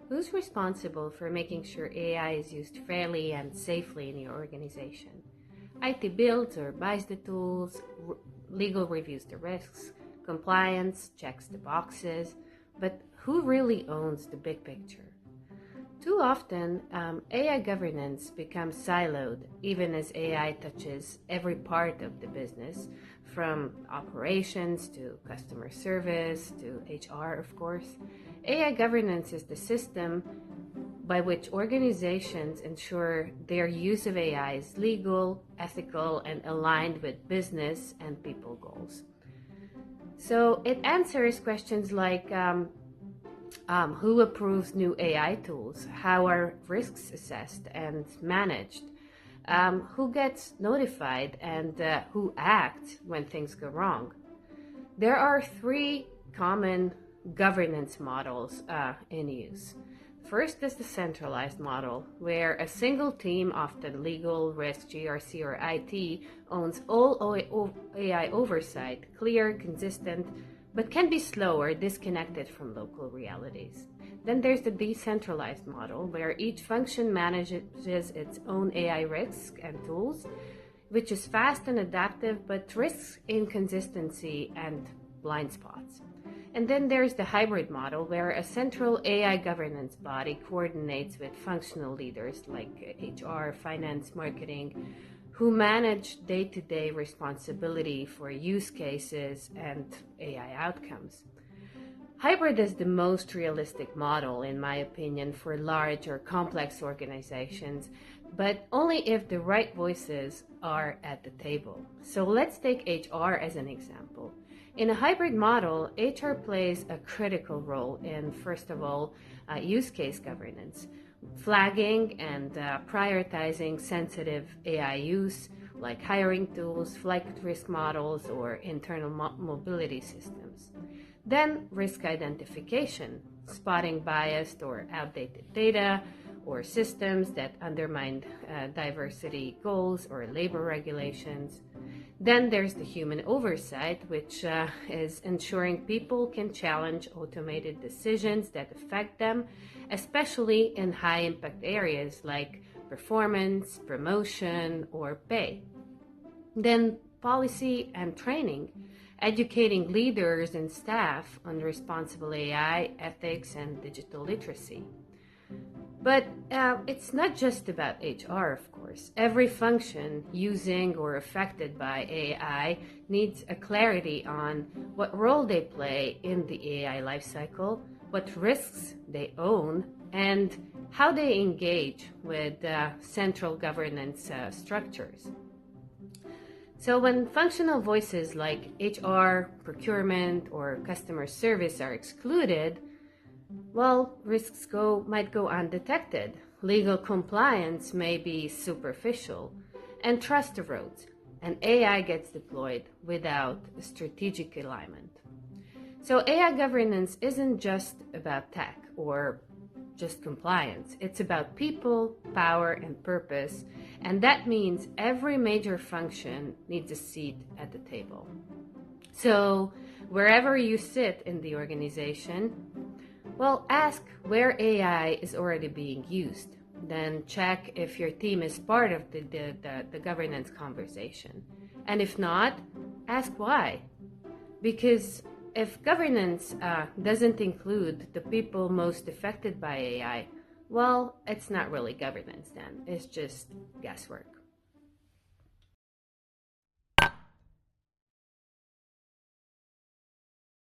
Who's responsible for making sure AI is used fairly and safely in your organization? IT builds or buys the tools, legal reviews the risks, compliance checks the boxes, but who really owns the big picture? Too often, AI governance becomes siloed, even as AI touches every part of the business, from operations to customer service to HR, of course. AI governance is the system by which organizations ensure their use of AI is legal, ethical, and aligned with business and people goals. So it answers questions like who approves new AI tools? How are risks assessed and managed? Who gets notified and who acts when things go wrong? There are three common governance models in use. First is the centralized model, where a single team, often legal, risk, GRC, or IT, owns all AI oversight, clear, consistent, but can be slow or disconnected from local realities. Then there's the decentralized model, where each function manages its own AI risks and tools, which is fast and adaptive, but risks inconsistency and blind spots. And then there's the hybrid model, where a central AI governance body coordinates with functional leaders like HR, finance, marketing, who manage day-to-day responsibility for use cases and AI outcomes. Hybrid is the most realistic model, in my opinion, for large or complex organizations, but only if the right voices are at the table. So let's take HR as an example. In a hybrid model, HR plays a critical role in, first of all, use case governance, flagging and prioritizing sensitive AI use, like hiring tools, flight risk models, or internal mobility systems. Then risk identification, spotting biased or outdated data or systems that undermine diversity goals or labor regulations. Then there's the human oversight, which is ensuring people can challenge automated decisions that affect them, especially in high impact areas like performance, promotion, or pay. Then policy and training, educating leaders and staff on responsible AI, ethics, and digital literacy. But it's not just about HR, of course. Every function using or affected by AI needs a clarity on what role they play in the AI lifecycle, what risks they own, and how they engage with central governance structures. So when functional voices like HR, procurement, or customer service are excluded, well, risks might go undetected. Legal compliance may be superficial, and trust erodes, and AI gets deployed without a strategic alignment. So AI governance isn't just about tech or just compliance. It's about people, power, and purpose, and that means every major function needs a seat at the table. So wherever you sit in the organization, well, ask where AI is already being used. Then check if your team is part of the governance conversation. And if not, ask why. Because if governance doesn't include the people most affected by AI, well, it's not really governance then. It's just guesswork.